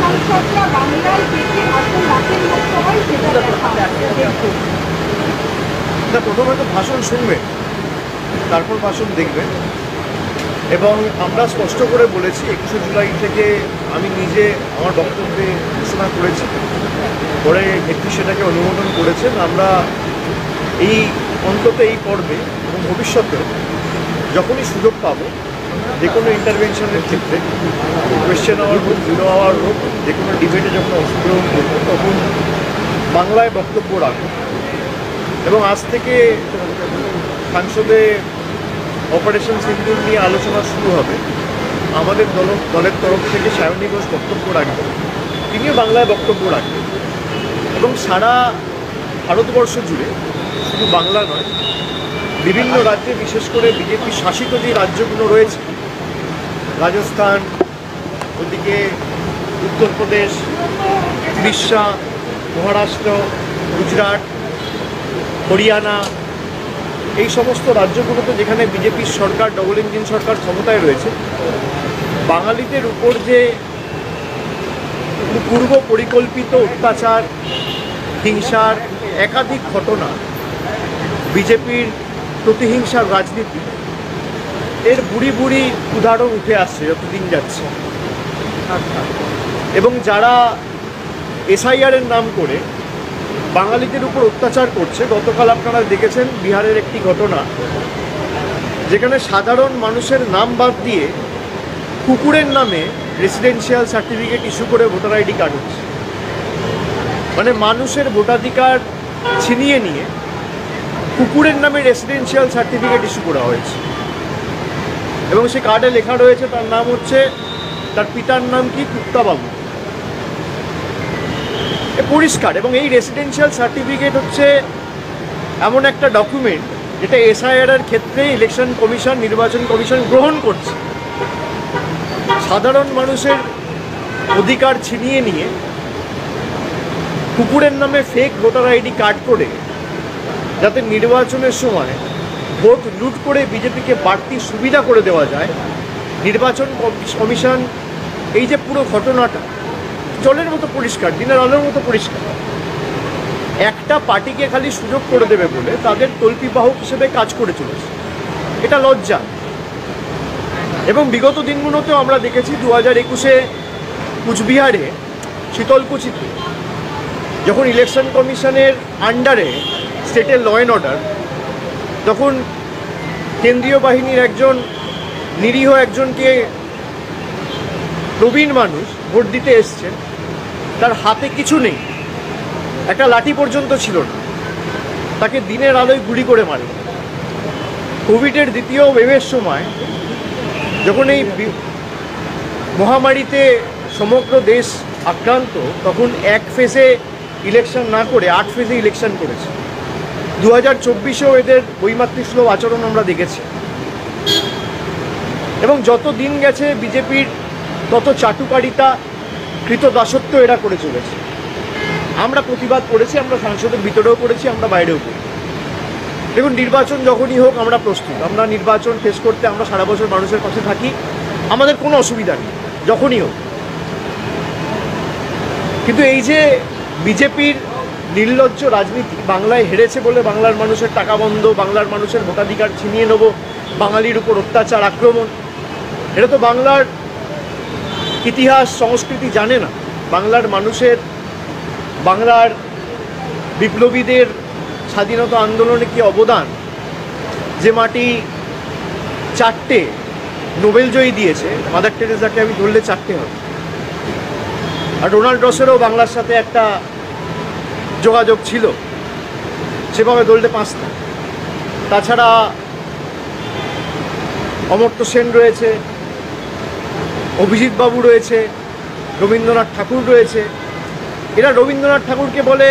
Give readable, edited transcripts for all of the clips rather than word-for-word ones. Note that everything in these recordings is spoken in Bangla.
সাংসদরা বাংলায় দেখে ভাষণ রাখেন লোকসভায়, সেটা দেখুন। না, প্রথমে তো ভাষণ শুনবেন, তারপর ভাষণ দেখবেন। এবং আমরা স্পষ্ট করে বলেছি 21শে জুলাই থেকে আমি নিজে আমার বক্তব্যে ঘোষণা করেছি, পরে একটু সেটাকে অনুমোদন করেছেন। আমরা এই অন্তত এই পর্বে এবং ভবিষ্যতেও যখনই সুযোগ পাবো, যে কোনো ইন্টারভেনশনের ক্ষেত্রে কোয়েশ্চেন আওয়ার হোক, জিরো আওয়ার হোক, যে কোনো ডিবেটে যখন অংশগ্রহণ করবো তখন বাংলায় বক্তব্য রাখবো। এবং আজ থেকে সংসদে অপারেশন সিন্দুর নিয়ে আলোচনা শুরু হবে। আমাদের দলের তরফ থেকে সায়নী ঘোষ বক্তব্য রাখবেন, তিনিও বাংলায় বক্তব্য রাখবেন। এবং সারা ভারতবর্ষ জুড়ে, শুধু বাংলা নয়, বিভিন্ন রাজ্যে, বিশেষ করে বিজেপি শাসিত যে রাজ্যগুলো রয়েছে, রাজস্থান, ওদিকে উত্তরপ্রদেশ, উড়িষ্যা, মহারাষ্ট্র, গুজরাট, হরিয়ানা, এই সমস্ত রাজ্যগুলোতে যেখানে বিজেপির সরকার, ডবল ইঞ্জিন সরকার ক্ষমতায় রয়েছে, বাঙালিদের উপর যে পূর্ব পরিকল্পিত অত্যাচার, হিংসার একাধিক ঘটনা, বিজেপির প্রতিহিংসার রাজনীতি, এর বুড়ি বুড়ি উদাহরণ উঠে আসছে যতদিন যাচ্ছে। এবং যারা এসআইআরের নাম করে বাঙালিদের উপর অত্যাচার করছে, গতকাল আপনারা দেখেছেন বিহারের একটি ঘটনা, যেখানে সাধারণ মানুষের নাম বাদ দিয়ে কুকুরের নামে রেসিডেন্সিয়াল সার্টিফিকেট ইস্যু করে ভোটার আইডি কার্ড হচ্ছে। মানে মানুষের ভোটাধিকার ছিনিয়ে নিয়ে কুকুরের নামে রেসিডেন্সিয়াল সার্টিফিকেট ইস্যু করা হয়েছে। এবং সে কার্ডে লেখা রয়েছে তার নাম হচ্ছে, তার পিতার নাম কি, কুত্তাবাবু। পরিষ্কার। এবং এই রেসিডেন্সিয়াল সার্টিফিকেট হচ্ছে এমন একটা ডকুমেন্ট যেটা এসআইআর ক্ষেত্রে ইলেকশন কমিশন, নির্বাচন কমিশন গ্রহণ করছে। সাধারণ মানুষের অধিকার ছিনিয়ে নিয়ে কুকুরের নামে ফেক ভোটার আইডি কার্ড করে যাতে নির্বাচনের সময় ভোট লুট করে বিজেপিকে বাড়তি সুবিধা করে দেওয়া যায়, নির্বাচন কমিশন এই যে পুরো ঘটনাটা জলের মতো পরিষ্কার, দিনের আলোর মতো পরিষ্কার। একটা পার্টিকে খালি সুযোগ করে দেবে বলে তাদের তল্পিবাহক হিসেবে কাজ করে চলেছে, এটা লজ্জা। এবং বিগত দিনগুলোতেও আমরা দেখেছি 2021-এ কুচবিহারে শীতলকুচিতে যখন ইলেকশন কমিশনের আন্ডারে স্টেটের ল অ্যান্ড অর্ডার, তখন কেন্দ্রীয় বাহিনীর একজন নিরীহ একজনকে, প্রবীণ মানুষ, ভোট দিতে এসছেন, তার হাতে কিছু নেই, একটা লাঠি পর্যন্ত ছিল না, তাকে দিনের আলোয় গুলি করে মারে। কোভিডের দ্বিতীয় ওয়েভের সময় যখন এই মহামারীতে সমগ্র দেশ আক্রান্ত, তখন এক ফেজে ইলেকশন না করে 8 ফেজে ইলেকশন করেছে। 2024-এও এদের বৈমাতৃক সুলভ আচরণ আমরা দেখেছি। এবং যত দিন গেছে বিজেপির তত চাটুকারিতা, কৃতদাসত্ব এরা করে চলেছে। আমরা প্রতিবাদ করেছি, আমরা সংসদের ভিতরেও করেছি, আমরা বাইরেও করি। দেখুন, নির্বাচন যখনই হোক আমরা প্রস্তুত, আমরা নির্বাচন ফেস করতে আমরা সারা বছর মানুষের পাশে থাকি, আমাদের কোনো অসুবিধা নেই, যখনই হোক। কিন্তু এই যে বিজেপির নির্লজ্জ রাজনীতি, বাংলায় হেরেছে বলে বাংলার মানুষের টাকা বন্ধ, বাংলার মানুষের ভোটাধিকার ছিনিয়ে নেব, বাঙালির উপর অত্যাচার, আক্রমণ, এটা তো বাংলার ইতিহাস সংস্কৃতি জানে না। বাংলার মানুষের, বাংলার বিপ্লবীদের স্বাধীনতা আন্দোলনে কি অবদান, যে মাটি 4টে নোবেল জয়ী দিয়েছে, মাদার টেরেসাকে আমি ধরলে 4টে হবে, আর ডোনাল্ড রসেরও বাংলার সাথে একটা যোগাযোগ ছিল, সেভাবে ধরলে 5টা। তাছাড়া অমর্ত্য সেন রয়েছে, অভিজিৎ বাবু রয়েছে, রবীন্দ্রনাথ ঠাকুর রয়েছে। এরা রবীন্দ্রনাথ ঠাকুরকে বলে,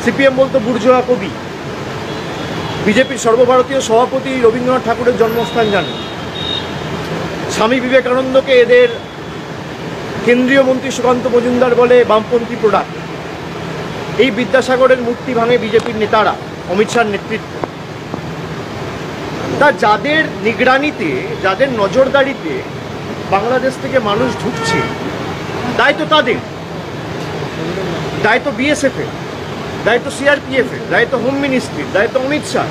সিপিএম বলতো বুর্জোয়া কবি। বিজেপির সর্বভারতীয় সভাপতি রবীন্দ্রনাথ ঠাকুরের জন্মস্থান জানেন। স্বামী বিবেকানন্দকে এদের কেন্দ্রীয় মন্ত্রী সুকান্ত মজুমদার বলে বামপন্থী প্রোডাক্ট। এই বিদ্যাসাগরের মূর্তি ভাঙে বিজেপির নেতারা, অমিত শাহর নেতৃত্বে। তা যাদের নিগরানিতে, যাদের নজরদারিতে বাংলাদেশ থেকে মানুষ ঢুকছে, দায়িত্ব তাদের, দায়িত্ব বিএসএফ এর, দায়িত্ব সিআরপিএফ এর, দায়িত্ব হোম মিনিস্ট্রির, দায়িত্ব অমিত শাহ।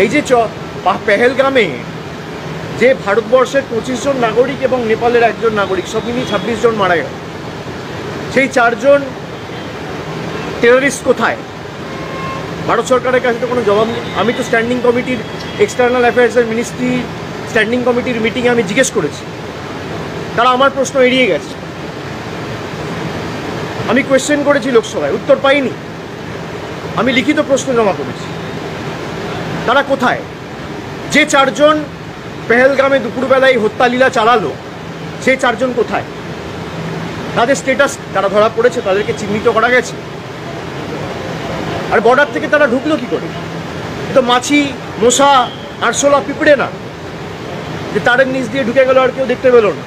এই যে পেহেলগামে যে ভারতবর্ষের 25 জন নাগরিক এবং নেপালের একজন নাগরিক, সব মিলিয়ে 26 জন মারা গেল, সেই 4 জন টেররিস্ট কোথায়? ভারত সরকারের কাছে তো কোনো জবাব নেই। আমি তো স্ট্যান্ডিং কমিটির, এক্সটার্নাল অ্যাফেয়ার্সের মিনিস্ট্রি স্ট্যান্ডিং কমিটির মিটিংয়ে আমি জিজ্ঞেস করেছি, তারা আমার প্রশ্ন এড়িয়ে গেছে। আমি কোয়েশ্চেন করেছি লোকসভায়, উত্তর পাইনি। আমি লিখিত প্রশ্ন জমা করেছি, তারা কোথায়? যে 4 জন পেহেলগামে দুপুরবেলায় হত্যালীলা চালালো, সেই 4 জন কোথায়? তাদের স্ট্যাটাস, তারা ধরা পড়েছে, তাদেরকে চিহ্নিত করা গেছে। আর বর্ডার থেকে তারা ঢুকলো কি করে? তো মাছি, মশা, আরশোলা, পিঁপড়ে না যে তারের নিচ দিয়ে ঢুকে গেল আর কেউ দেখতে পেল না।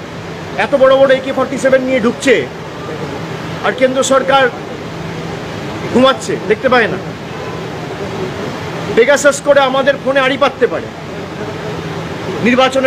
এত বড় বড় AK-47 নিয়ে ঢুকছে আর কেন্দ্র সরকার ঘুমাচ্ছে, দেখতে পায় না। পেগাসাস করে আমাদের ফোনে আড়ি পাততে পারে। নির্বাচনের